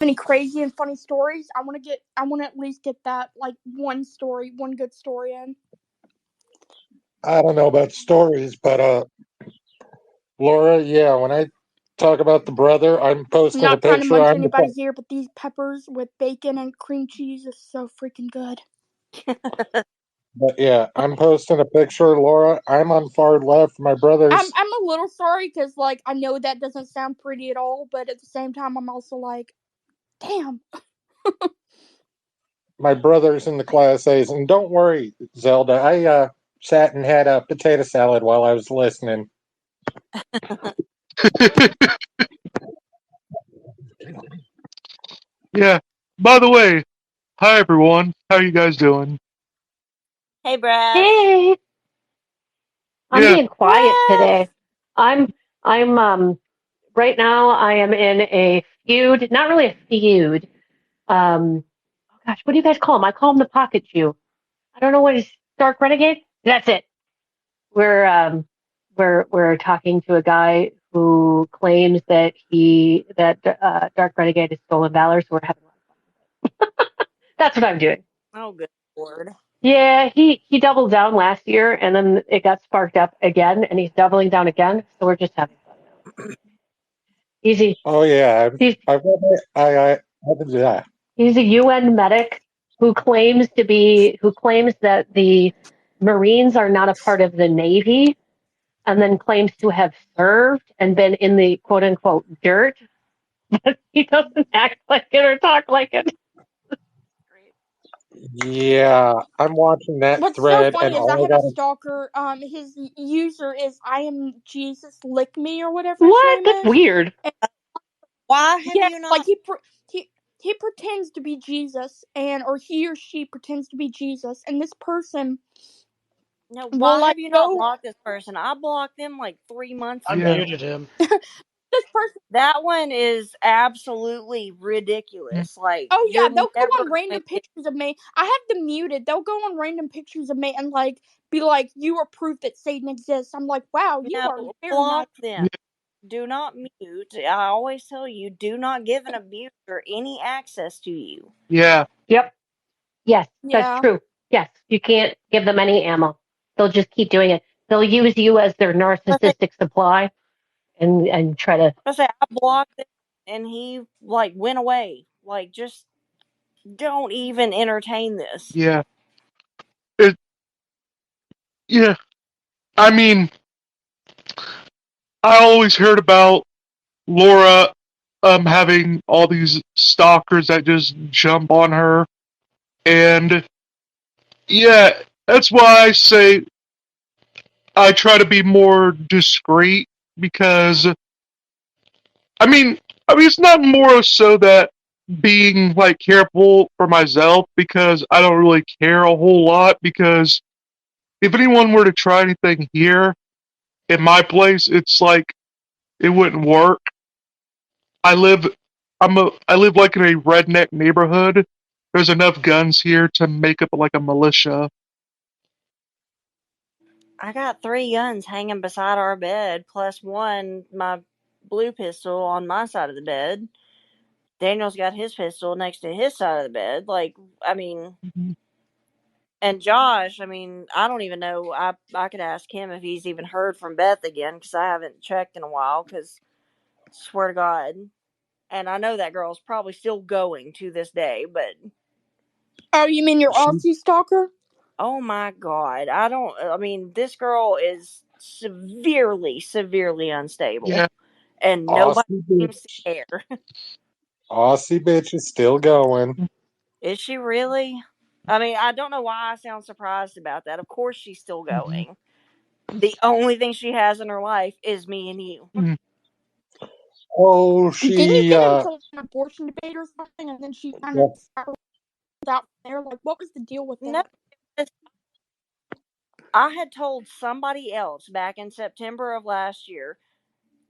any crazy and funny stories? I want to at least get that like one good story in. I don't know about stories, but Laura, yeah, when I talk about the brother, I'm I'm posting a not trying to picture. munch I'm the anybody here, but these peppers with bacon and cream cheese is so freaking good. but yeah, I'm posting a picture, Laura. I'm on far left. My brother's I'm a little sorry because like I know that doesn't sound pretty at all, but at the same time I'm also like, damn. my brother's in the class A's, and don't worry, Zelda. I sat and had a potato salad while I was listening. Yeah. By the way, hi everyone. How you guys doing? Hey, Brad. Hey, I'm Yeah. being quiet Brad. today. I'm right now I am in a feud, not really a feud. Oh gosh, what do you guys call him? I call him the Pocket Jew. I don't know what is Dark Renegade. That's it. We're we're talking to a guy who claims that Dark Renegade is stolen valor, so we're having a lot of fun. That's what I'm doing. Oh, good Lord. Yeah, he doubled down last year, and then it got sparked up again, and he's doubling down again. So we're just having fun now. He's Oh yeah, he's yeah. he's a UN medic who claims that the Marines are not a part of the Navy, and then claims to have served and been in the quote unquote dirt, but he doesn't act like it or talk like it. Yeah, I'm watching that What's so thread, and funny is I all I have a got is stalker. His user is I am Jesus lick me or whatever his What? name That's is. weird. And Why have yeah, you like not? he pretends to be Jesus, or he or she pretends to be Jesus, and this person No, will why like have you not go. blocked this person? I blocked them like 3 months Yeah. ago. Unmuted him. This person. That one is absolutely ridiculous. Like, Oh yeah, you're they'll go never on going random to get. pictures of me. I have them muted. They'll go on random pictures of me and like be like, "You are proof that Satan exists." I'm like, "Wow, you are No, very nice." block them. Do not mute. I always tell you, do not give an abuser any access to you. Yeah. Yep. Yes, that's Yeah. true. Yes, you can't give them any ammo. They'll just keep doing it. They'll use you as their I say, narcissistic supply and try to. I blocked him and he like went away. Like, just don't even entertain this. Yeah. It. Yeah. I mean, I always heard about Laura having all these stalkers that just jump on her, and yeah, that's why I say I try to be more discreet because I mean it's not more so that being like careful for myself because I don't really care a whole lot because if anyone were to try anything here in my place, it's like it wouldn't work. I live I live like in a redneck neighborhood. There's enough guns here to make up like a militia. I got 3 guns hanging beside our bed, plus one, my blue pistol on my side of the bed. Daniel's got his pistol next to his side of the bed. Like, I mean, Mhm. and Josh, I mean, I don't even know. I could ask him if he's even heard from Beth again because I haven't checked in a while. Because swear to God, and I know that girl's probably still going to this day. But Oh, you mean your she, Aussie stalker? oh my God, I don't. I mean, this girl is severely, severely unstable, Yeah. and nobody Aussie seems to bitch. care. Aussie bitch is still going. Is she really? I mean, I don't know why I sound surprised about that. Of course, she's still Mhm. going. The only thing she has in her life is me and you. Mhm. Oh, Didn't you she get into an abortion debate or something, and then she kind of spiraled out from there? Like, what was the deal with No, that? I had told somebody else back in September of last year.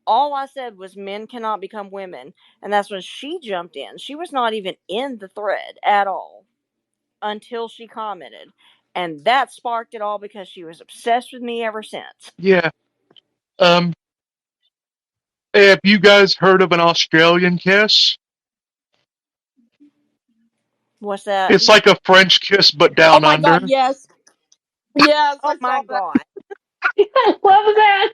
All I said was men cannot become women. And that's when she jumped in. She was not even in the thread at all until she commented. And that sparked it all because she was obsessed with me ever since. Yeah. Um. Have you guys heard of an Australian kiss? What's that? It's like a French kiss, but Oh down my god, under. yes. Yes, Oh I my saw that. god. I love that.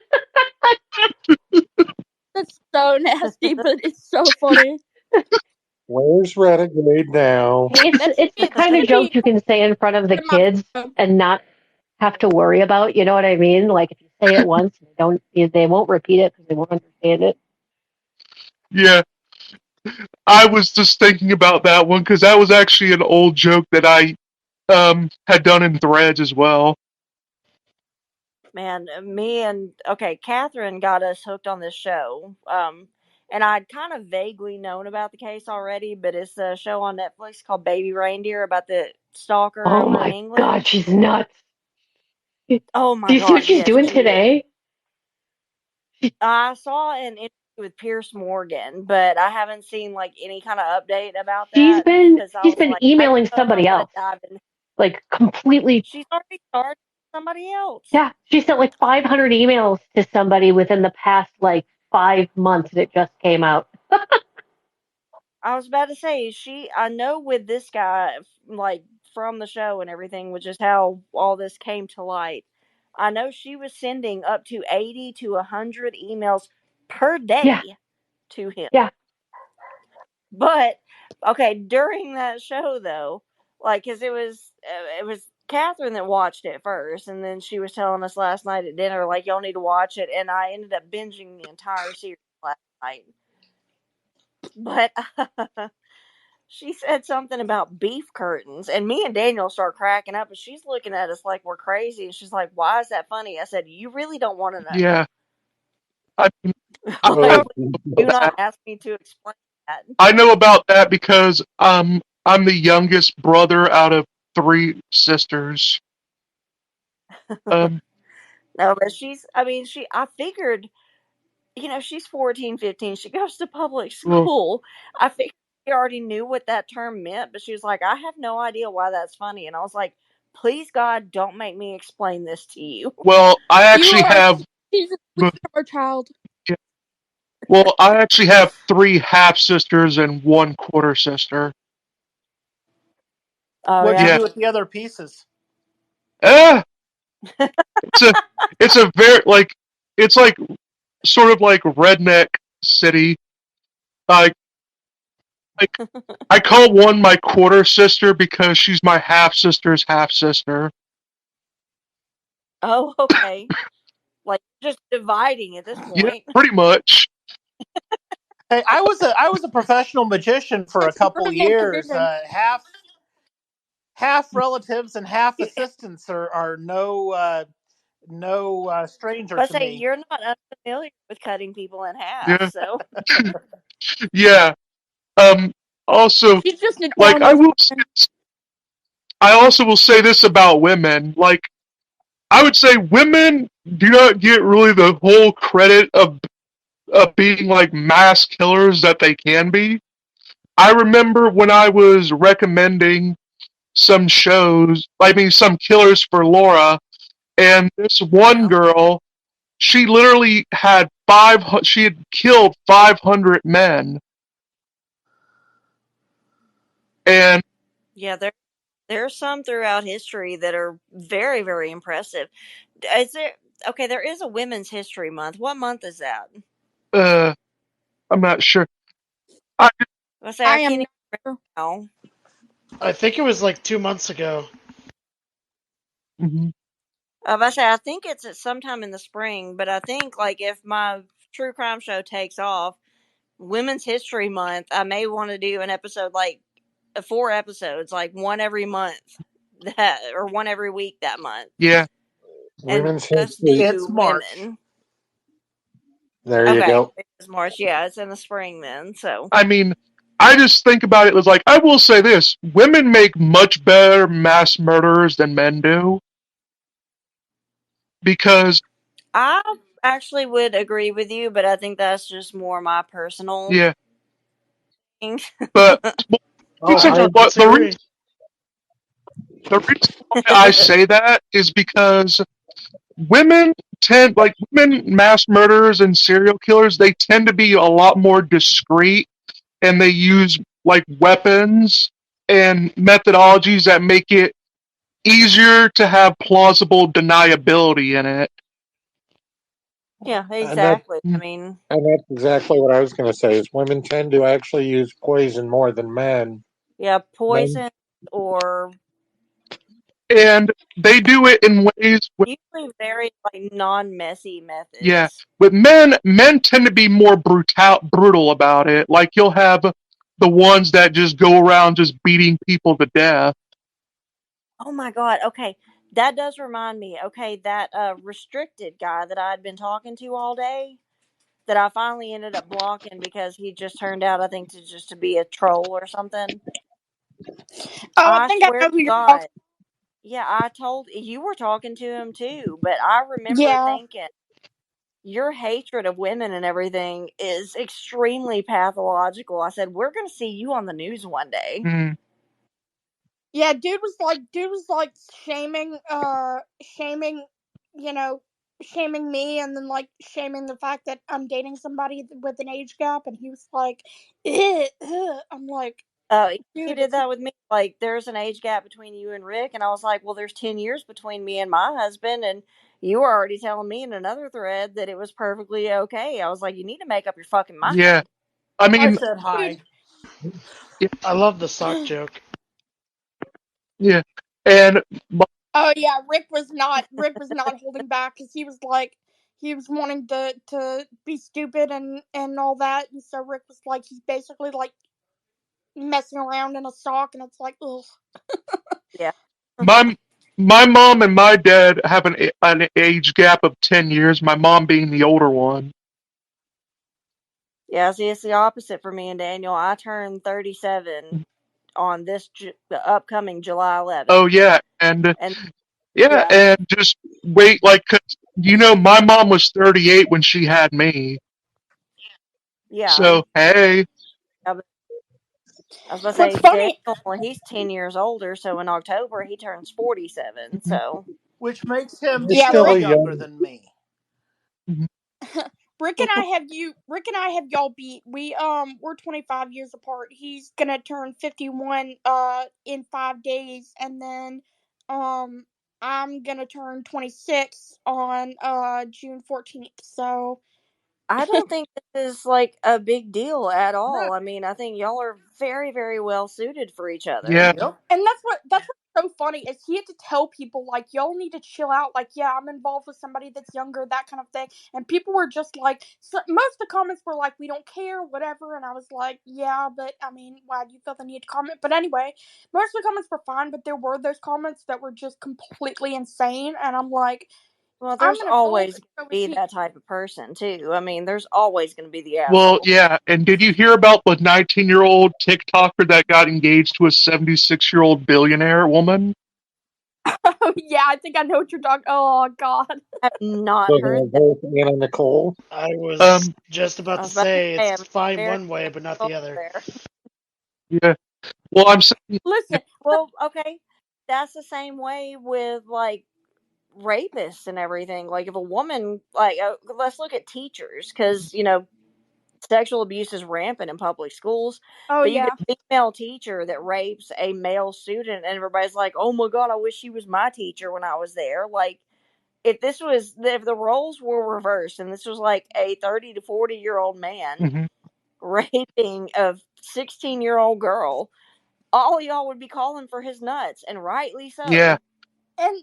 That's so nasty, but it's so funny. Where's Renegade now? It's the kind of Should be joke you can say in front of the in my kids photo. and not have to worry about. You know what I mean? Like if you say it once, they won't repeat it because they won't understand it. Yeah, I was just thinking about that one because that was actually an old joke that I had done in Threads as well. Man, me and Catherine got us hooked on this show. And I'd kind of vaguely known about the case already, but it's a show on Netflix called Baby Reindeer about the stalker Oh over in my God, England. she's nuts. Do Oh my you see what god, she's yes, doing she is. today? I saw an interview with Pierce Morgan, but I haven't seen like any kind of update about She's that been because I she's was been like, I don't emailing know if I somebody want to else, dive in. like completely. She's already started with somebody else. Yeah, she sent like 500 emails to somebody within the past like 5 months that just came out. I was about to say I know with this guy, like from the show and everything, which is how all this came to light. I know she was sending up to 80 to 100 emails per Yeah, day to him. yeah. But okay, during that show though, like, cause it was Catherine that watched it first, and then she was telling us last night at dinner, like, y'all need to watch it, and I ended up binging the entire series last night. But she said something about beef curtains, and me and Daniel start cracking up, and she's looking at us like we're crazy, and she's like, "Why is that funny?" I said, "You really don't want to Yeah, know." I mean, Like, I Oh, please do Jesus. not ask me to explain that. I know about that because I'm the youngest brother out of three sisters. Um, No, but I mean, I figured, she's 14, 15. She goes to public well, school. I figured she already knew what that term meant, but she was like, I have no idea why that's funny. And I was like, please, God, don't make me explain this to you. I You actually are have. she's a sweetheart child. Well, I actually have three half sisters and one quarter sister. Oh, What'd you yeah. Yeah, do with the other pieces? eh, it's a it's a very like it's like sort of like redneck city. Like like I call one my quarter sister because she's my half sister's half sister. Oh, okay. Like, just dividing at this Yeah, point. pretty much. Hey, I was a professional magician for a That's couple redneck years. tradition. Half relatives and half assistants are no stranger But to say, me. you're not unfamiliar with cutting people in half, Yeah, so. yeah. Um. Also, She's just an like arm wrestler. I also will say this about women. Like I would say, women do not get really the whole credit of being like mass killers that they can be. I remember when I was recommending some shows, I mean, some killers for Laura, and this one Yeah. girl, she literally had she had killed 500 men, and Yeah, there's some throughout history that are very, very impressive. Is there Okay, there is a Women's History Month. What month is that? uh, I'm not sure. I, I say I I am can't not even sure. remember now. I think it was like 2 months ago. mhm, I say I think it's at sometime in the spring, but I think like if my true crime show takes off, Women's History Month, I may want to do an episode like 4 episodes, like one every month, that or one every week that month, yeah, and Women's just history. do It's March. women. There you Okay, go. it's March. Yeah, it's in the spring then. So I mean, I just think about it as like I will say this: women make much better mass murderers than men do because I actually would agree with you, but I think that's just more my personal yeah, thing. but well, Oh, I reason, don't what disagree. the reason why I say that is because women women mass murderers and serial killers, they tend to be a lot more discreet and they use like weapons and methodologies that make it easier to have plausible deniability in it. Yeah, And that exactly. I mean, and that's exactly what I was going to say. Is women tend to actually use poison more than men. yeah, Men, poison or And they do it in ways with, usually very like non-messy yeah, methods. with men tend to be more brutal about it. Like you'll have the ones that just go around just beating people to death. Oh my God. Okay. That does remind me. Okay, that restricted guy that I'd been talking to all day that I finally ended up blocking because he just turned out I think to be a troll or something. Oh, I I think I swear know to who you're talking. God. Yeah, I told you were talking to him too, but I remember Yeah, thinking your hatred of women and everything is extremely pathological. I said, we're going to see you on the news one day. Mm, yeah. Dude was like shaming, you know, shaming me, and then like shaming the fact that I'm dating somebody with an age gap, and he was like, I'm like, He dude, did it's that with me. Like, there's an age gap between you and Rick. And I was like, well, there's 10 years between me and my husband. And you were already telling me in another thread that it was perfectly okay. I was like, you need to make up your fucking yeah, mind. I I mean, said dude. hi. yeah, I love the sock joke. yeah. And Oh yeah, Rick was not holding back because he was like he was wanting to be stupid and all that, and so Rick was like he's basically like messing around in a sock, and it's like ugh. Yeah. my my mom and my dad have an age gap of 10 years. My mom being the older one. Yeah. See, it's the opposite for me and Daniel. I turned 37 on the upcoming July Oh 11th. yeah, and And yeah, yeah, and just wait, like, 'cause, my mom was 38 when she had me. yeah. So hey, I was about to What's say, funny? Daniel, well, he's 10 years older. So in October, he turns 47. mhm, So, Which makes him you're Yeah, still still a Rick. younger young. than me. mhm. Rick and I have y'all beat. We're 25 years apart. He's gonna turn 51 in 5 days, and then um I'm gonna turn 26 on June 14th. So I don't think this is like a big deal at No. all. I mean, I think y'all are very, very well suited for each other. Yeah. Yep. and that's what's so funny is he had to tell people like y'all need to chill out, like yeah I'm involved with somebody that's younger, that kind of thing, and people were just like most of the comments were like we don't care whatever, and I was like yeah but I mean why do you feel the need to comment, but anyway most of the comments were fine, but there were those comments that were just completely insane, and I'm like Well, I'm there's an adult always and going so to is be he. that type of person, too. I mean, there's always going to be the Well, asshole. yeah. And did you hear about the 19-year-old TikToker that got engaged to a 76-year-old billionaire woman? Oh yeah, I think I know what you're talking. Oh god. I have not So heard they're that. both Anna Nicole. I was Um, just I about to was about to say say, it's I'm fine very one way, but not close the other. there. yeah. Well, I'm saying, yeah. Listen, Well, okay. That's the same way with, like, rapists and everything. Like, if a woman, like, let's look at teachers, because, sexual abuse is rampant in public schools, oh but you get yeah. a female teacher that rapes a male student, and everybody's like, "Oh my god, I wish she was my teacher when I was there." Like, if the roles were reversed, and this was like a 30 to 40 year old man Mhm. raping a 16-year-old girl, all y'all would be calling for his nuts, and rightly Yeah. so. And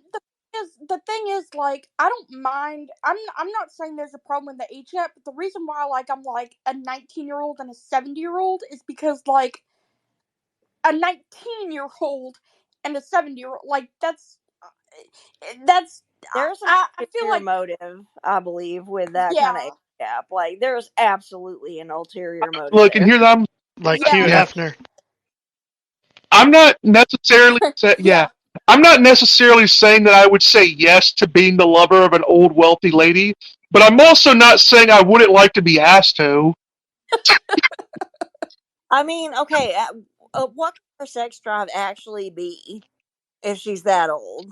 the thing is like I don't mind. I'm not saying there's a problem with the age yet, but the reason why like I'm like a 19-year-old and a 70-year-old is because like a 19-year-old and a 70-year-old like that's There's an I feel ulterior like motive, I believe, with that kind of age yeah. gap. Like, there's absolutely an ulterior motive Look, and there. here I'm. Like Hugh Yeah. Yeah. Hefner. I'm not necessarily. Yeah. Yeah. I'm not necessarily saying that I would say yes to being the lover of an old wealthy lady, but I'm also not saying I wouldn't like to be asked to. I mean, okay, what can her sex drive actually be if she's that old?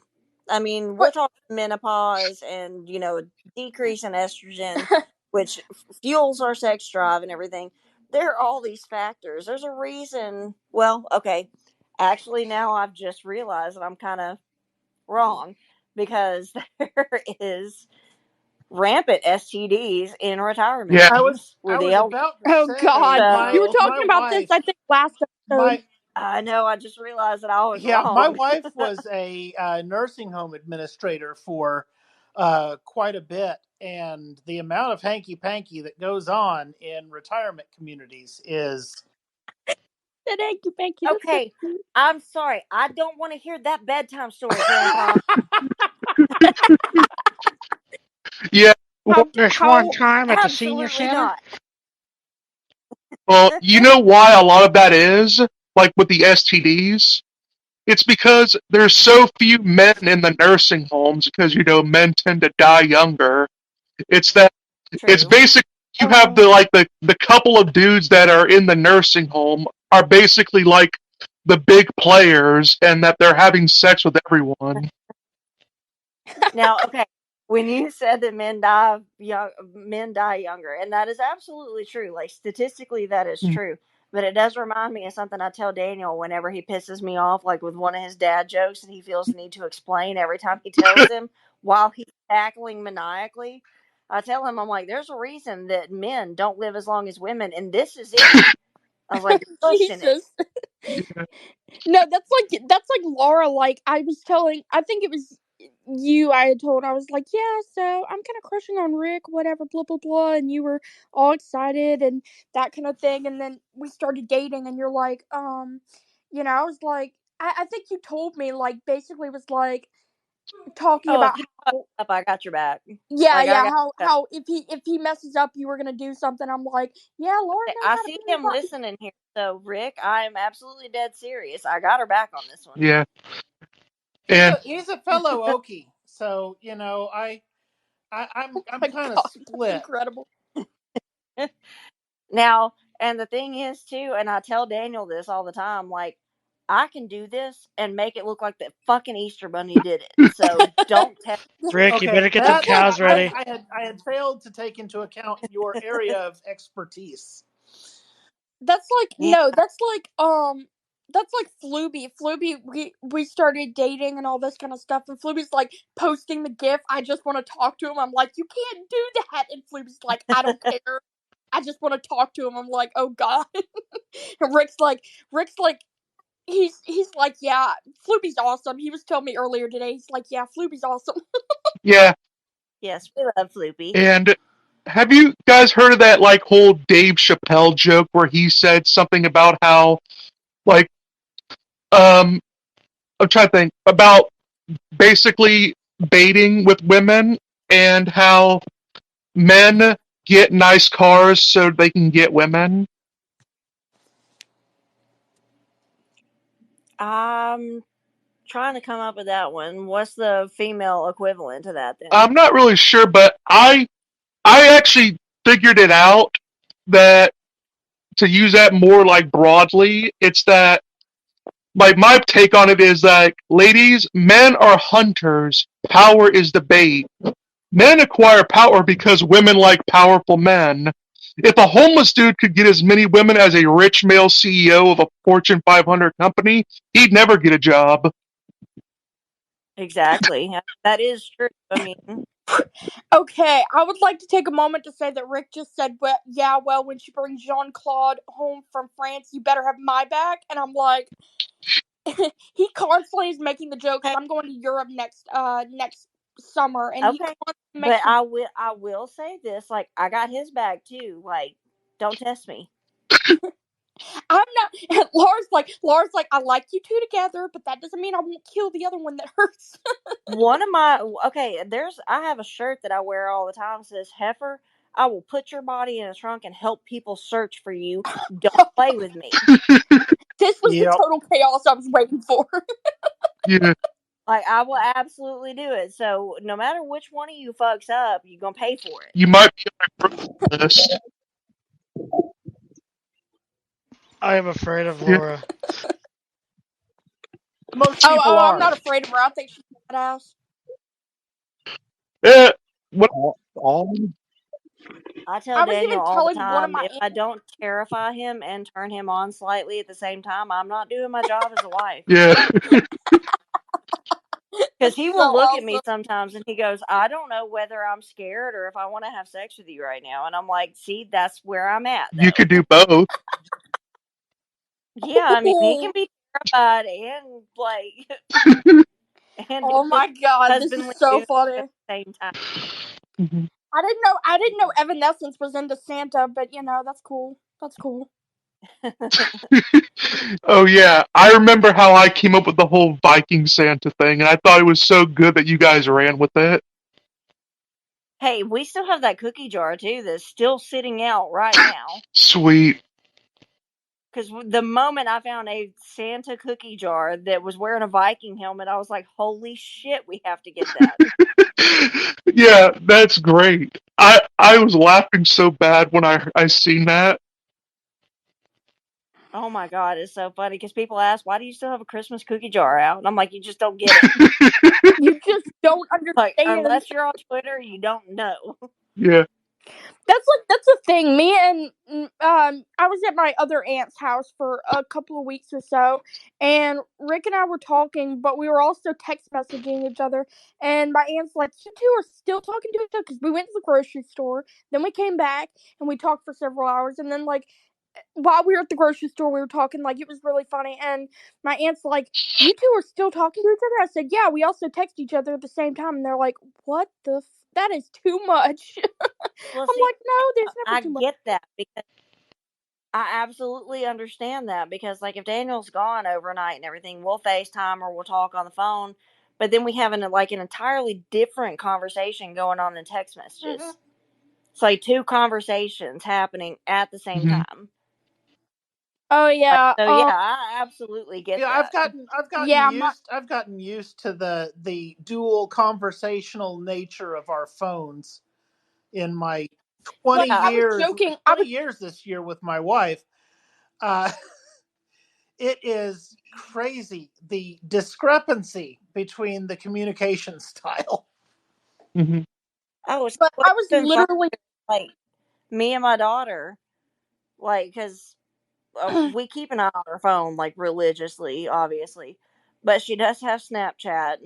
I mean, we're But talking menopause and, decrease in estrogen, which fuels our sex drive and everything. There are all these factors. There's a reason. Well, okay. Actually, now I've just realized that I'm kind of wrong because there is rampant STDs in retirement Yeah. homes I with the was elderly. about to Oh say God, you were So my talking about this, wife I think, last episode. my I know I just realized that I was my wrong. wife was a nursing home administrator for quite a bit, and the amount of hanky panky that goes on in retirement communities is Thank you, thank you. That's so Okay, cute. I'm sorry. I don't want to hear that bedtime story, Grandpa. Yeah. Well, This one How time at the senior Absolutely center. not. you know why a lot of that is? Like with the STDs? It's because there's so few men in the nursing homes because, men tend to die younger. It's that it's True. basically you have oh the couple of dudes that are in the nursing home are basically like the big players and that they're having sex with everyone. Now, okay, when you said that men die younger, and that is absolutely true. Like statistically, that is true. But it does remind me of something I tell Daniel whenever he pisses me off, like with one of his dad jokes, and he feels the need to explain every time he tells them while he's cackling maniacally. I tell him, I'm like, there's a reason that men don't live as long as women, and this is it. I was like, you're pushing it. Jesus. No, that's like Laura. Like I was telling, I think it was you. I had told. I was like, yeah. So I'm kind of crushing on Rick. Whatever. Blah blah blah. And you were all excited and that kind of thing. And then we started dating, and you're like, I was like, I think you told me like basically was like talking Oh, if about you fuck how up, I got your back. yeah Like I yeah got. how if he messes up you were gonna do something. I'm like yeah, Laura knows I how to see bring it him up. listening here. So, Rick, I am absolutely dead serious. I got her back on this one. Yeah. And he's a fellow Okie, so Oh I'm my kind of god, that's split. incredible. Now, and the thing is, too, and I tell Daniel this all the time, like, I can do this and make it look like the fucking Easter Bunny did it. So don't tell. Rick, you That's better get them like cows ready. I had failed to take into account your area of expertise. that's like Yeah. no, that's like Fluby. Fluby, we started dating and all this kind of stuff, and Fluby's like posting the gif. I just want to talk to him. I'm like, you can't do that, and Fluby's like, I don't care. I just want to talk to him. I'm like, oh god. And Rick's like, he's like, yeah, Fluby's awesome. He was telling me earlier today. He's like, yeah, Fluby's awesome. yeah, Yes, we love Floopy. and have you guys heard of that like whole Dave Chappelle joke where he said something about how like um I'm trying to think about basically baiting with women and how men get nice cars so they can get women. I'm trying to come up with that one. What's the female equivalent to that then? I'm not really sure, but I actually figured it out that to use that more like broadly, it's that like my take on it is that ladies, men are hunters, power is the bait. Men acquire power because women like powerful men. If a homeless dude could get as many women as a rich male CEO of a Fortune 500 company, he'd never get a job. Exactly. That is true. I mean, Okay, I would like to take a moment to say that Rick just said, well, yeah, well, when she brings Jean Claude home from France, you better have my back. And I'm like, he constantly is making the joke because hey, I'm going to Europe next summer, and he okay. constantly But makes the. I will say this, like I got his back too. Like, don't test me. I'm not. Laura's like, I like you two together, but that doesn't mean I won't kill the other one that hurts. One of my okay, I have a shirt that I wear all the time that says Heifer, I will put your body in a trunk and help people search for you. Don't play with me. This was the Yep. total chaos I was waiting for. Yeah, Like I will absolutely do it. So no matter which one of you fucks up, you're gonna pay for it. you might be on my list. I am afraid of Yeah, Laura. Most Oh, people oh, I'm are. not afraid of her. I think she's badass. yeah. What? All, all I tell I was even Daniel all the telling one of time, my if I don't terrify him and turn him on slightly at the same time, I'm not doing my job as a wife. Yeah. Because That's he so will look at me awesome. sometimes and he goes, I don't know whether I'm scared or if I want to have sex with you right now. And I'm like, see, that's where I'm at, You could though. do both. Yeah, I mean, he can be terrified and, like, and Oh be my god, this is husbandly so too funny. at the same time. Mhm. I didn't know Evanescence was into Santa, but you know, that's cool. That's cool. Oh yeah, I remember how I came up with the whole Viking Santa thing, and I thought it was so good that you guys ran with it. Hey, we still have that cookie jar, too, that's still sitting out right now. Sweet. Because the moment I found a Santa cookie jar that was wearing a Viking helmet, I was like, holy shit, we have to get that. Yeah, that's great. I was laughing so bad when I seen that. Oh my god, it's so funny because people ask, why do you still have a Christmas cookie jar out? And I'm like, you just don't get it. You just don't Like, understand. unless you're on Twitter, you don't know. Yeah. That's the thing. Me and I was at my other aunt's house for a couple of weeks or so, and Rick and I were talking, but we were also text messaging each other. And my aunt's like, "You two are still talking to each other?" Because we went to the grocery store, then we came back and we talked for several hours, and then like while we were at the grocery store, we were talking like it was really funny. And my aunt's like, "You two are still talking to each other?" I said, "Yeah, we also text each other at the same time." And they're like, "What the? That is too much." Well, I'm see, like, no, there's never I too much. get that because I absolutely understand that because, like, if Daniel's gone overnight and everything, we'll FaceTime or we'll talk on the phone, but then we have an entirely different conversation going on in text Mm-hmm. messages. It's like two conversations happening at the same Hmm. time. Oh Like, yeah. so yeah, I absolutely get Yeah, that. Yeah. My I've gotten used to the dual conversational nature of our phones in my like I was joking. I 20 was years this year with my wife. Uh, it is crazy the discrepancy between the communication style. Hmm. Oh, it's but what's I was been fun, literally like, me and my daughter, like, because we keep an eye on her phone, like, religiously, obviously, but she does have Snapchat,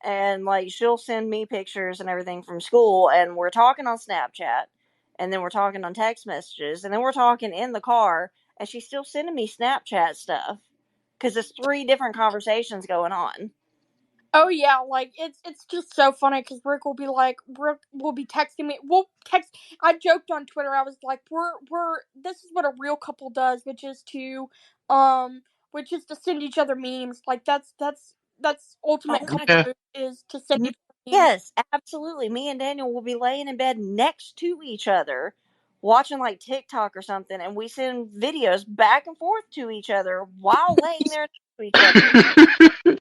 and like she'll send me pictures and everything from school, and we're talking on Snapchat, and then we're talking on text messages, and then we're talking in the car, and she's still sending me Snapchat stuff because it's three different conversations going on. oh yeah, like it's just so funny because Rick will be texting me. We'll text. I joked on Twitter. I was like, we're this is what a real couple does, um which is to send each other memes. Like that's ultimate Oh my couple Yeah. move is to send god, each other memes. yes, absolutely. Me and Daniel will be laying in bed next to each other watching like TikTok or something, and we send videos back and forth to each other while laying there next to each other.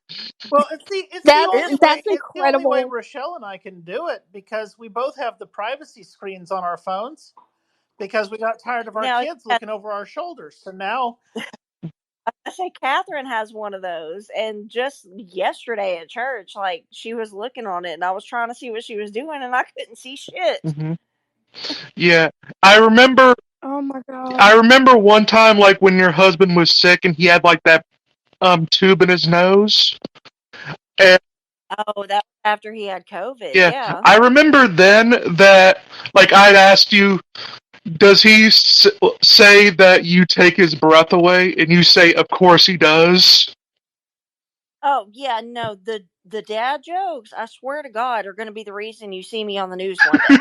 Well, It's That's it's the only way incredible. Rochelle and I can do it because we both have the privacy screens on our phones because we got tired of our now, kids looking over our shoulders. So now, I say Catherine has one of those, and just yesterday at church, like she was looking on it, and I was trying to see what she was doing, and I couldn't see shit. Hmm. Yeah. I remember Oh my god. I remember one time like when your husband was sick and he had like that tube in his nose. And Oh, that was after he had COVID. yeah, Yeah. I remember then that like I'd asked you, does he say that you take his breath away? And you say, of course he does. Oh yeah. No, the dad jokes, I swear to God, are going to be the reason you see me on the news one day.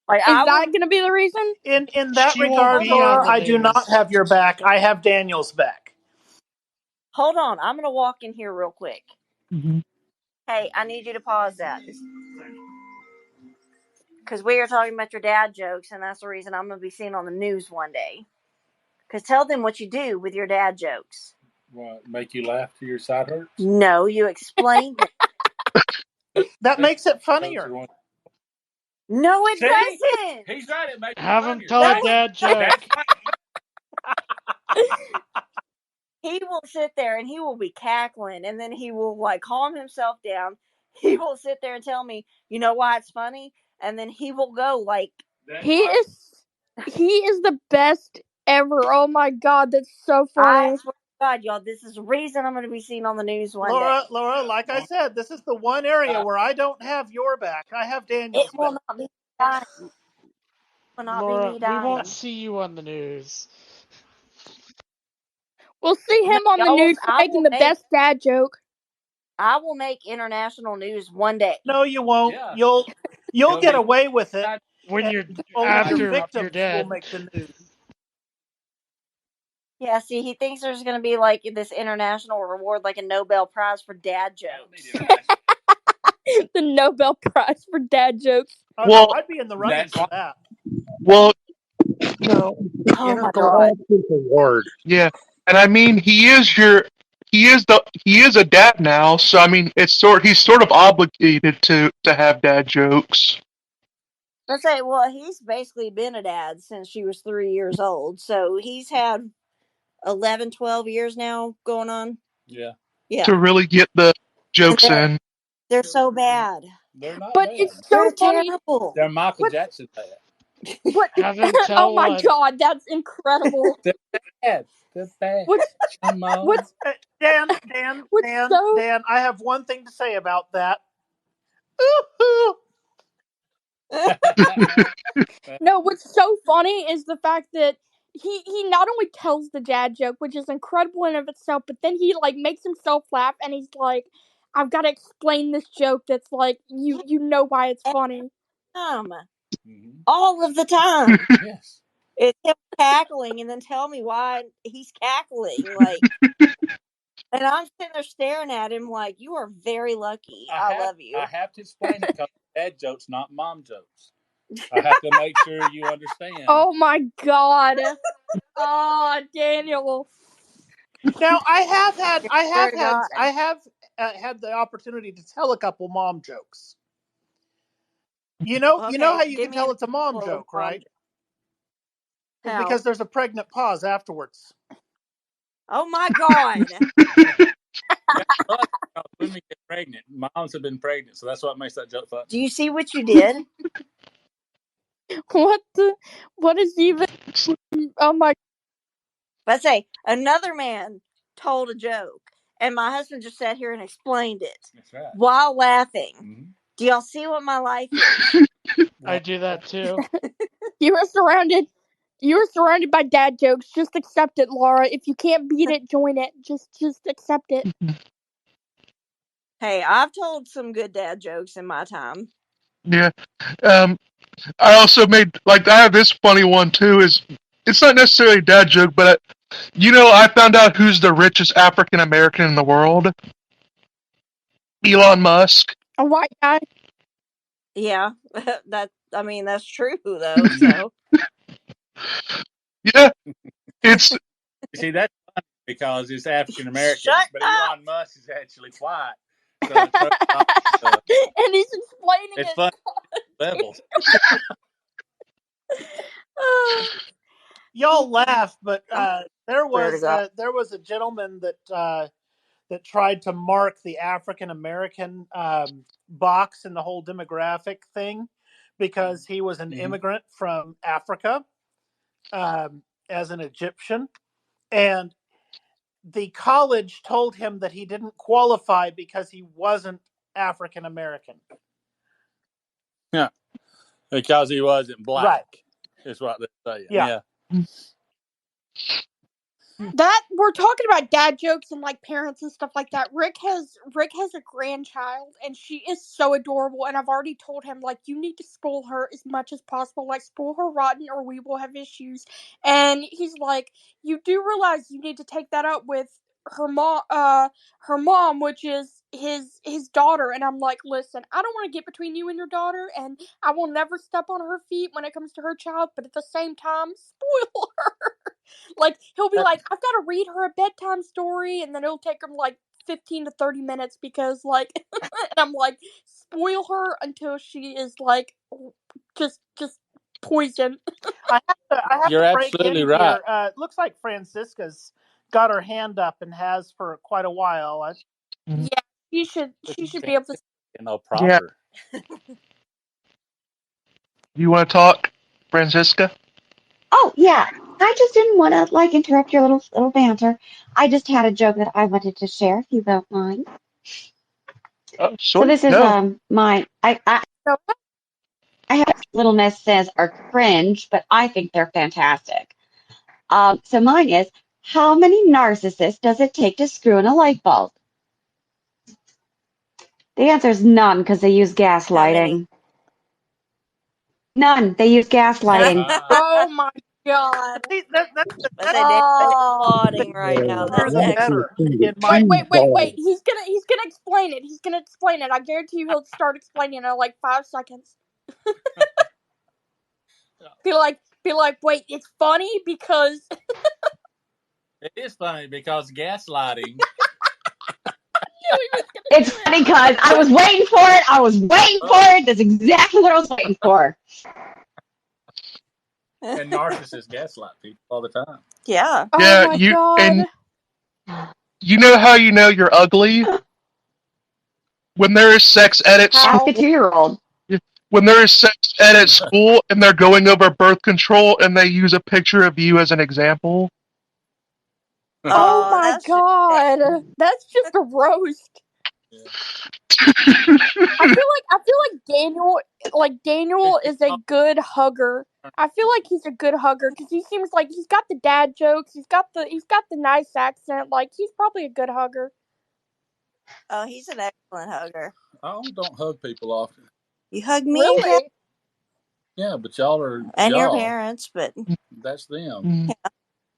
Like Is I that will. gonna be the reason? in that She won't regard, be on Laura, the I do not news. have your back. I have Daniel's back. Hold on, I'm going to walk in here real quick. Hmm. Hey, I need you to pause that because we are talking about your dad jokes, and that's the reason I'm going to be seen on the news one day. Because tell them what you do with your dad jokes. What, make you laugh till your side hurts? No, you explain them. That makes it Those are funnier. one. No, it See? doesn't. He's right. It makes it Have him funnier. tell No, a That's it dad doesn't. that's joke. why. He will sit there and he will be cackling, and then he will like calm himself down. He will sit there and tell me, you know why it's funny? and then he will go like He is the best ever. Oh my god, that's so I funny. swear to God, y'all, this is the reason I'm going to be seen on the news one day. Laura, like I said, this is the one area where I don't have your back. I have It Daniel's will back. not be dying. It will not be Laura, me we dying. won't see you on the news. We'll see No, him on the y'all will, news for making the best dad joke. I will make international news one day. No, you won't. Yeah. You'll get away with it, When and you're only your after you're victims will dead. make the news. Yeah, see, he thinks there's going to be like this international reward, like a Nobel Prize for dad jokes. The Nobel Prize for dad jokes. Oh Well, no, I'd be in the running for that. well, No, Oh my God. intergalactic award. yeah, and I mean he is a dad now, so I mean he's sort of obligated to have dad jokes. Let's say, well, he's basically been a dad since she was 3 years old, so he's had 11, 12 years now going on. Yeah. Yeah, To really get the and jokes in. they're so bad. They're not But bad. it's so They're funny. terrible. They're Michael What's Jackson bad. what? Have them Oh tell my one. god, that's incredible. They're bad. They're bad. What's Come on. what's Dan, what's so I have one thing to say about that. no, what's so funny is the fact that he not only tells the dad joke, which is incredible in of itself, but then he like makes himself laugh and he's like, I've got to explain this joke that's like you know why it's funny. Time. Mhm. All of the time. Yes. It's him cackling and then tell me why he's cackling. Like, and I'm sitting there staring at him like, you are very lucky. I love you. I have to explain it because dad jokes, not mom jokes. I have to make sure you understand. Oh my god. Oh, Daniel. Now I Swear to God. have had the opportunity to tell a couple mom jokes. You know Okay, how you give can me an tell it's a mom example of joke, mom right? joke. It's How? because there's a pregnant pause afterwards. Oh my God. Women get pregnant. Moms have been pregnant, so that's what makes that joke funny. Do you see what you did? What is even oh my Let's say another man told a joke and my husband just sat here and explained it That's right. while laughing. Mm-hmm. Do y'all see what my life is? I do that too. you were surrounded by dad jokes. Just accept it, Laura. If you can't beat it, join it. Just accept it. Hey, I've told some good dad jokes in my time. Yeah. I also made like I have this funny one too. Is it's not necessarily a dad joke, but I found out who's the richest African American in the world. Elon Musk. A white guy. Yeah, that's true though. So Yeah, it's You see, that's funny because it's African American, shut but up. Elon Musk is actually white. So it throws it off. And he's explaining It's it. fun levels. Y'all laugh, but there Swear to God. was a gentleman that tried to mark the African American box in the whole demographic thing because he was an immigrant from Africa as an Egyptian, and the college told him that he didn't qualify because he wasn't African American. Yeah, because he wasn't black. Right. Is what they're saying. Yeah. That we're talking about dad jokes and like parents and stuff like that. Rick has a grandchild and she is so adorable and I've already told him like you need to spoil her as much as possible, like spoil her rotten or we will have issues. And he's like, you do realize you need to take that up with her mom, which is his daughter. And I'm like, listen, I don't want to get between you and your daughter and I will never step on her feet when it comes to her child, but at the same time, spoil her. Like he'll be like, I've got to read her a bedtime story, and then it'll take him like 15 to 30 minutes because like, and I'm like, spoil her until she is like, just poison. I have You're to break absolutely in right. here. It looks like Francisca's got her hand up and has for quite a while. Yeah, she should be able to. Proper. You want to talk, Francisca? Oh yeah, I just didn't want to interrupt your little banter. I just had a joke that I wanted to share, if you don't mind. Oh, So sure. this is No. my So, I have little miss says are cringe, but I think they're fantastic. So mine is, how many narcissists does it take to screw in a light bulb? The answer is none because they use How many? gaslighting. None. They use gaslighting. oh my god. See, But that's they did Oh. applauding right now. That's far excellent. better in my. Wait. He's gonna explain it. He's gonna explain it. I guarantee you he'll start explaining in like 5 seconds. Be like, wait, it's funny because It is funny because gaslighting. It's funny because I was waiting for it. I was waiting for it. That's exactly what I was waiting for. And narcissists gaslight people all the time. Yeah. oh Yeah, my god. you know how you know you're ugly? When there is sex ed at Ask a How? school, 2-year-old. when there is sex ed at school and they're going over birth control and they use a picture of you as an example. Oh Oh, my that's just bad. god. That's just a roast. Yeah. I feel like Daniel is a good hugger. I feel like he's a good hugger because he seems like he's got the dad jokes. He's got the nice accent. Like he's probably a good hugger. Oh, he's an excellent hugger. I don't hug people often. You hug me and Kat Really? Yeah, but y'all are and your y'all. parents, but That's them. Mm.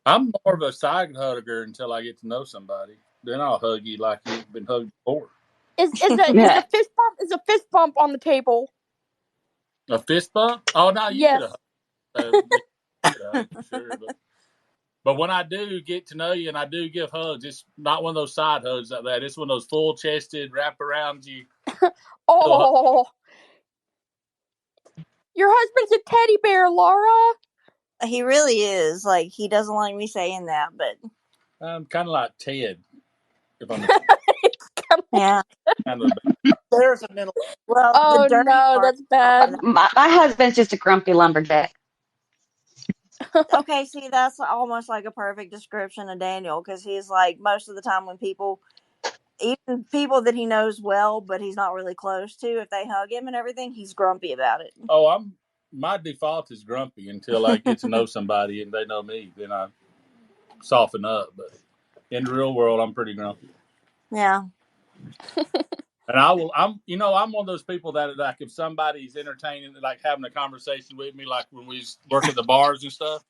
I'm more of a side hugger until I get to know somebody. Then I'll hug you like you've been hugged before. Is a fist bump on the table? A fist bump? Oh no, you get Yes. a hug. You get a hug for sure. But when I do get to know you and I do give hugs, it's not one of those side hugs like that. It's one of those full chested, wrap around you. Oh, your husband's a teddy bear, Laura. he really is. Like, he doesn't like me saying that, but I'm kind of like Ted, if I'm yeah. kind of. There's a mental. Well, the Oh dirty no, part. that's bad. My husband's just a grumpy lumberjack. Okay, see, that's almost like a perfect description of Daniel because he's like most of the time when people, even people that he knows well, but he's not really close to, if they hug him and everything, he's grumpy about it. Oh, my default is grumpy until I get to know somebody and they know me. Then I soften up. But in the real world, I'm pretty grumpy. Yeah. And I'm one of those people that like if somebody's entertaining, like having a conversation with me, like when we work at the bars and stuff,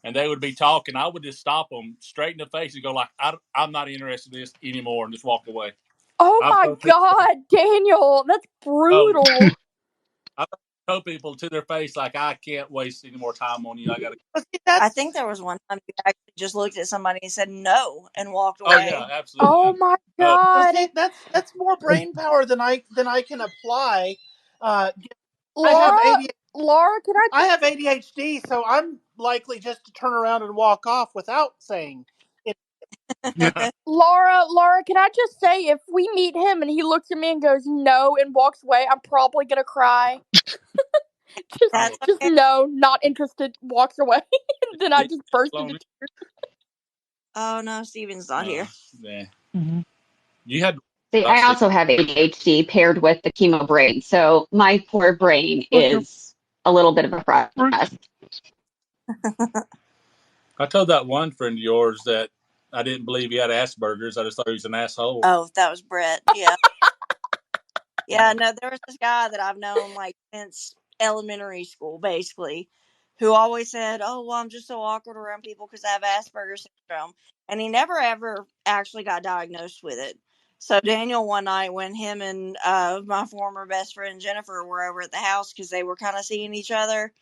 and they would be talking, I would just stop them straight in the face and go like, I'm not interested in this anymore, and just walk away. Oh I've my told people, god, Daniel, that's oh, brutal. I've told people to their face like, I can't waste any more time on you. I got to. But see, I think there was one time you actually just looked at somebody and said no and walked Oh yeah, away. absolutely. Oh my No, god, that's more brain power than I can apply. Uh, I have Laura, ADHD. Laura, can I I have ADHD, so I'm likely just to turn around and walk off without saying it. Laura, can I just say if we meet him and he looks at me and goes no and walks away, I'm probably gonna cry. just That's just okay. no, not interested, walks away. And then I just burst into lonely. tears. Oh no, Steven's not here. Yeah. Mhm. You had See, I see. also have ADHD paired with the chemo brain, so my poor brain Look, you're is a little bit of a right. process. I told that one friend of yours that I didn't believe he had Asperger's. I just thought he was an asshole. Oh, that was Brett. Yeah. Yeah, Yeah. no, there was this guy that I've known like since elementary school, basically, who always said, "Oh, well, I'm just so awkward around people because I have Asperger's syndrome," and he never ever actually got diagnosed with it. So Daniel, one night when him and my former best friend Jennifer were over at the house because they were kind of seeing each other,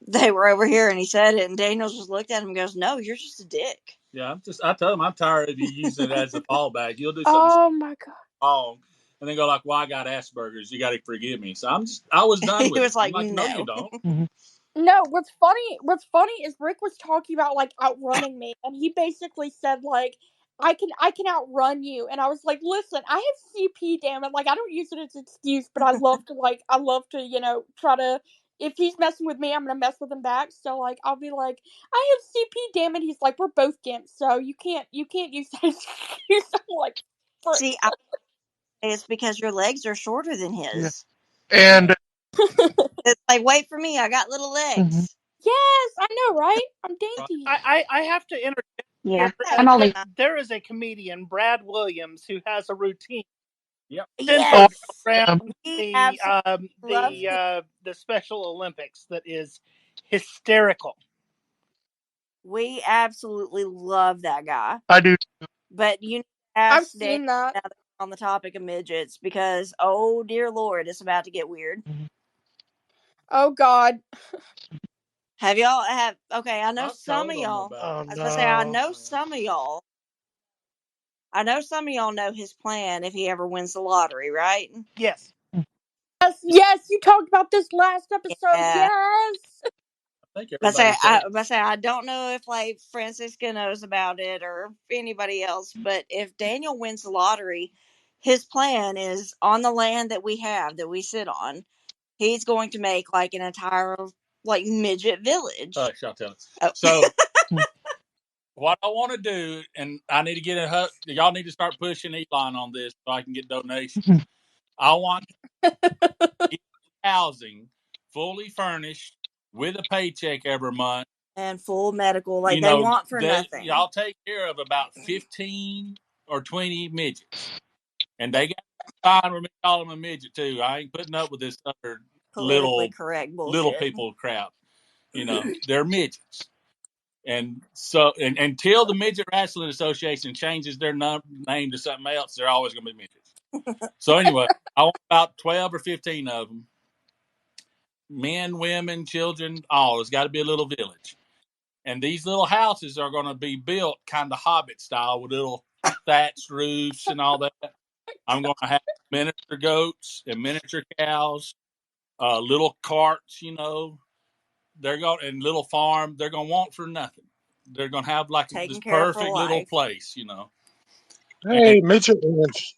they were over here, and he said it, and Daniel just looked at him and goes, "No, you're just a dick." Yeah, I tell him I'm tired of you using it as a fallback. You'll do something Oh my god. wrong and then go like, well, I got Asperger's. You got to forgive me. So I was done He with it. was I'm like, like, no, you "No." don't. Mhm. No, what's funny is Rick was talking about like outrunning me and he basically said like I can outrun you and I was like, listen, I have CP, damn it. Like I don't use it as an excuse, but I love to try to if he's messing with me, I'm gonna mess with him back. So like I'll be like, I have CP, damn it. He's like, we're both gimps, so you can't use that excuse. I'm like, See, it's because your legs are shorter than Yeah. his. And It's like, wait for me, I got little legs. yes, I know, right? I'm dainty. I have to interject Yeah, here. I'm only. There is a comedian, Brad Williams, who has a routine Yep. oh, centered Yes. around We the absolutely love him. the Special Olympics that is hysterical. We absolutely love that guy. I do. But you need to I've ask Dave seen that. now that we're on the topic of midgets because, oh dear Lord, it's about to get weird. Oh God. Have y'all have? Okay, I know I've some told of them y'all. about Oh it. I was gonna say I no. know some of y'all. I know some of y'all know his plan if he ever wins the lottery, right? Yes. Yes, you talked about this last episode. Yeah. Yes. I think But say everybody I don't know if like Francisca knows about it or anybody else. But if Daniel wins the lottery, his plan is on the land that we have that we sit on. He's going to make like an entire like midget village. Hush, I'll tell it. Oh. So what I want to do, and I need to get y'all need to start pushing Elon on this so I can get donations. I want housing fully furnished with a paycheck every month. And full medical, like You they know, want for that nothing. y'all take care of about 15 or 20 midgets. And they got fine with me calling them a midget too. I ain't putting up with this other Politically correct bullshit. little people crap. You know, they're midgets. And so, and until the Midget Wrestling Association changes their name to something else, they're always going to be midgets. So anyway, I want about 12 or 15 of them. Men, women, children, all. It's got to be a little village. And these little houses are going to be built kind of Hobbit style with little thatched roofs and all that. I'm going to have miniature goats and miniature cows, little carts, you know. They're going and little farm. They're going to want for nothing. They're going to have like Taken this care of for perfect little life. place, you know. And Hey, midget ranch.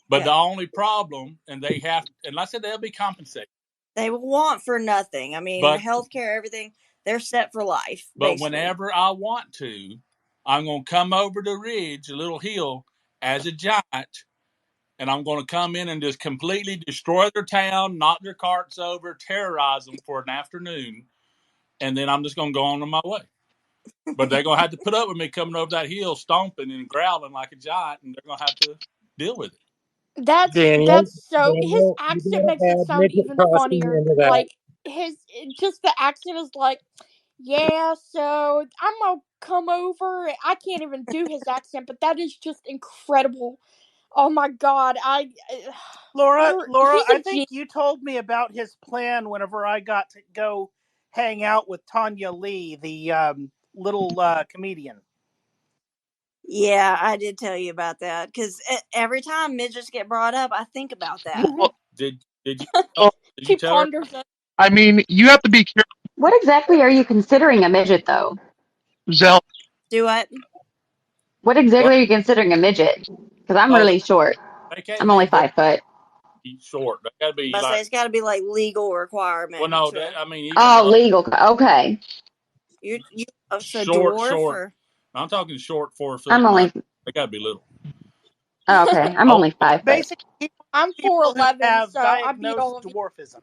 but Yeah. the only problem, and they have, and like I said, they'll be compensated. They will want for nothing. I mean, But healthcare, everything, they're set for life, but basically. whenever I want to, I'm going to come over the ridge, a little hill, as a giant, and I'm going to come in and just completely destroy their town, knock their carts over, terrorize them for an afternoon, and then I'm just going to go on my way. But they're going to have to put up with me coming over that hill, stomping and growling like a giant, and they're going to have to deal with it. Daniel, That's so his Daniel, you accent makes it gotta add sound midget even costume funnier. into that. Like his just the accent is like, yeah, so I'm gonna come over. I can't even do his accent, but that is just incredible. Oh my god, Laura, he's I a think genius. you told me about his plan whenever I got to go hang out with Tanya Lee, the little comedian. Yeah, I did tell you about that because every time midgets get brought up, I think about that. Well, Did you well, did you She tell her? ponders it. I mean, you have to be careful, What exactly are you considering a midget, though? Zell. Do what? What What? exactly are you considering a midget? Because I'm Oh, really short. they can't I'm be only very 5 foot. short. They got to be But I say like. it's got to be like legal Well, requirement no, to I mean even Oh, legal. Okay. you. Oh, so dwarf short. or I'm talking short, 4 foot I'm and only. under. They got to be little. Oh, okay. I'm Oh, only 5 foot. Basically, I'm people who 4'11", have so I beat diagnosed all of you. dwarfism.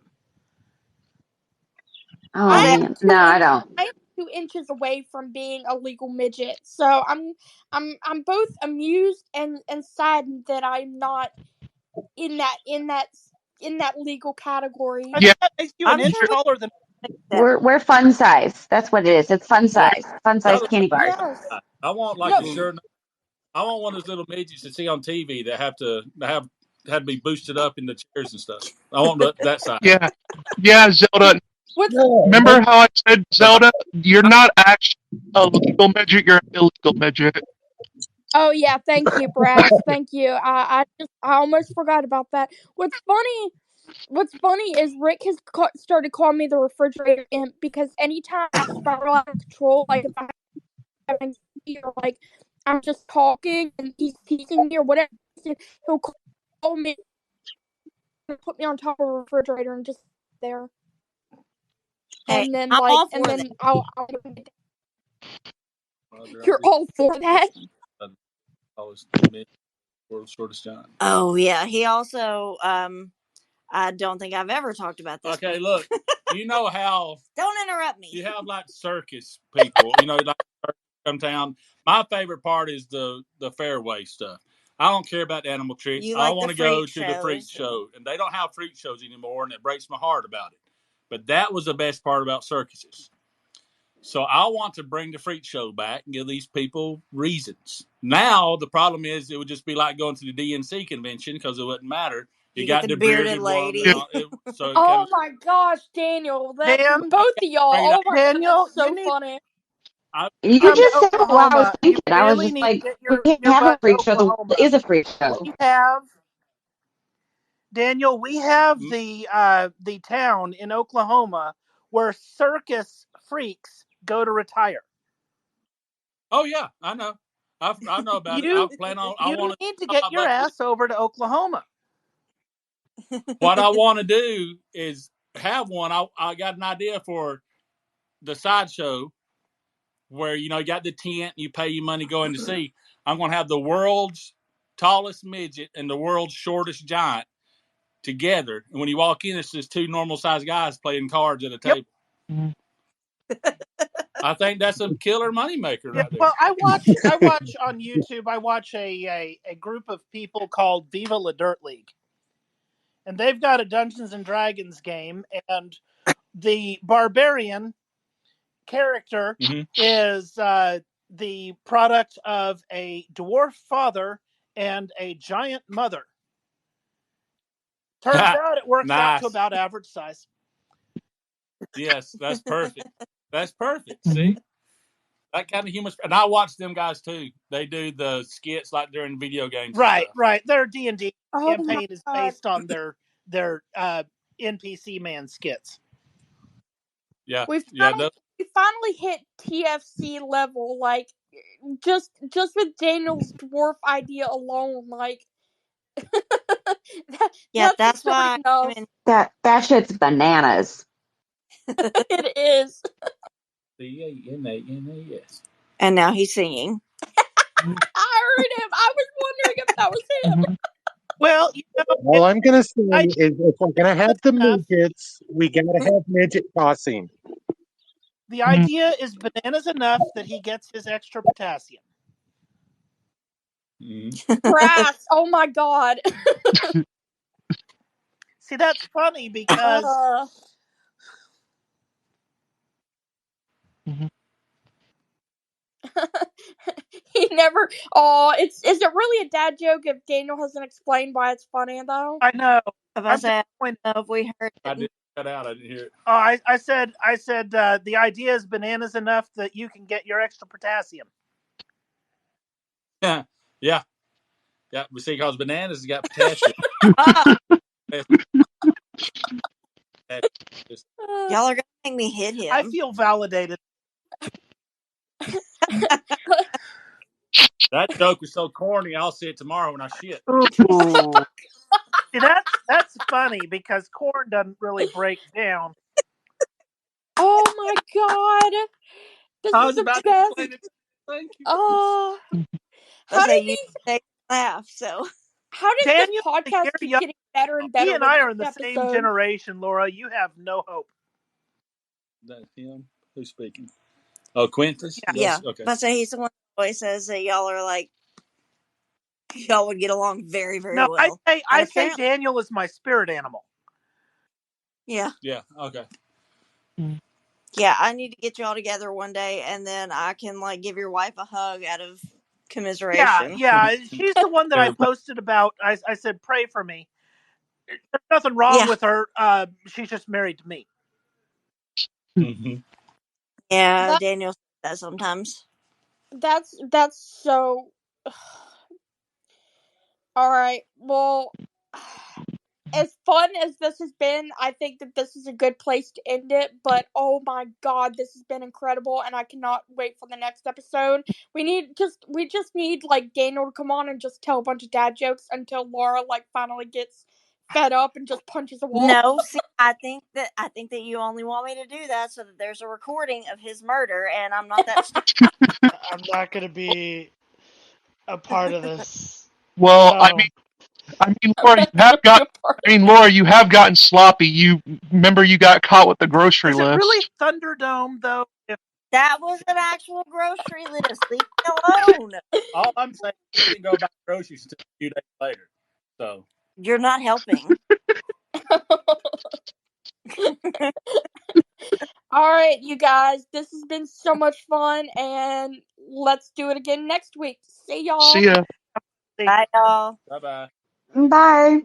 Oh, I am say man. No, two I inches. don't. I am 2 inches away from being a legal midget, so I'm both amused and saddened that I'm not in that legal category. I Yeah, think that makes you an I'm inch sure we taller than. can that. We're fun size. That's what it is. It's fun yeah. size. Fun The size other thing, candy bars. Yes. I want like No. the shirt. I want one of those little midgets you see on TV that have to be boosted up in the chairs and stuff. I want that size. yeah, yeah, Zelda. What's Yeah, Remember how I said, But Zelda, you're not actually a legal midget, you're an illegal midget. Oh yeah, thank you, Brass. Thank you. I almost forgot about that. What's funny is Rick has started calling me the refrigerator imp because anytime I spiral out of control, like if I'm having or like I'm just talking and he's teasing me or whatever, he'll call me and put me on top of a refrigerator and just there. Hey, and then I'm like, all and for then that. you're all for that. I was 2 minutes world's shortest giant. Oh yeah, he also. I don't think I've ever talked about this. Okay, look, you know how Don't interrupt me. you have like circus people, like come town. My favorite part is the fairway stuff. I don't care about the animal tricks. You I like want the to go freak to the freak shows. show, and they don't have freak shows anymore, and it breaks my heart about it. But that was the best part about circuses. So I want to bring the freak show back and give these people reasons. Now the problem is it would just be like going to the DNC convention because it wouldn't matter. You You get got the the bearded bearded woman. lady. So Oh Kevin, my gosh, Daniel, that Dan, both of y'all. bring it up. Oh my god, Daniel, that's you so need funny. I, You I, come to just said what I was Oklahoma. You thinking. I was really just need to like, get we can't your have a butt to freak show. The world Oklahoma. is a freak show. We have Daniel. We have mm, the town in Oklahoma where circus freaks go to retire. oh yeah, I know. I know about it. I You plan on. I you want to. need to On get my your bucket list. ass over to Oklahoma. What I want to do is have one. I got an idea for the sideshow where you got the tent, you pay your money going to see. I'm going to have the world's tallest midget and the world's shortest giant together, and when you walk in, it's just two normal sized guys playing cards at a Yep. table. I think that's a killer moneymaker Yeah. right there. Well, I watch on YouTube. I watch a group of people called Viva La Dirt League, and they've got a Dungeons and Dragons game, and the barbarian character Mm-hmm. is the product of a dwarf father and a giant mother. Turns out it works out to Nice. about average size. Yes, that's perfect. That's perfect. Mhm. See, that kind of humor. And I watch them guys too. They do the skits like during video games and Right, stuff. right. Their D&D Oh my campaign is god. based on their NPC man skits. Yeah, We yeah. finally we finally hit TFC level, like just with Daniel's dwarf idea alone, like Yeah, that's that's absurd why I'm enough. in. That shit's bananas. It is. CANANAS. And now he's singing. I heard him. I was wondering if that was him. Mhm. Well, All I'm going to say I is if we're going to have the enough. midgets, we got to have midget tossing. The idea is bananas enough that he gets his extra potassium. Brass. Oh my god. See, that's funny because Mhm. He never. Oh, is it really a dad joke if Daniel hasn't explained why it's funny though? I know. If I I'm say, disappointed. I don't know if we heard I it. did cut out. I didn't hear it. Oh, I said the idea is bananas enough that you can get your extra potassium. Yeah, yeah, yeah. We see, because bananas has got potassium. Y'all are gonna make me hit I him. feel validated. That joke was so corny. I'll see it tomorrow when I shit. Ooh. See, that's funny because corn doesn't really break down. Oh my god. This I is was the about to best. explain it. Thank you. Oh, I how say do you these? make me laugh. So How does this Daniel, a podcast year keep young. getting better and He better and with I are in each the same episode? generation, Laura. You have no hope. That's him. Who's speaking? Oh, Quintus. Yeah. yeah, Okay. but I say he's the one who always says that y'all are like y'all would get along very, very No, well. I And say apparently, Daniel is my spirit animal. yeah, Yeah. Okay. yeah. I need to get y'all together one day, and then I can like give your wife a hug out of Yeah, commiseration. yeah. She's the one that I Everybody. posted about. I said pray for me. There's nothing wrong Yeah, with her. She's just married to me. Mm-hmm. yeah. That Daniel says that sometimes. that's so. All right. Well, as fun as this has been, I think that this is a good place to end it. But oh my god, this has been incredible, and I cannot wait for the next episode. We just need like Daniel to come on and just tell a bunch of dad jokes until Laura like finally gets fed up and just punches a wall. No, see, I think that you only want me to do that so that there's a recording of his murder, and I'm not that stupid. I'm not gonna be a part of this. Well, No. Laura, Laura, you have gotten sloppy. You remember you got caught with the grocery Is it list. really Thunderdome though? That was an actual grocery list. Leave me alone. All I'm saying is we didn't go buy groceries until a few days later. So You're not helping. All right, you guys, this has been so much fun, and let's do it again next week. See y'all. See ya. Bye, y'all. bye bye. Bye.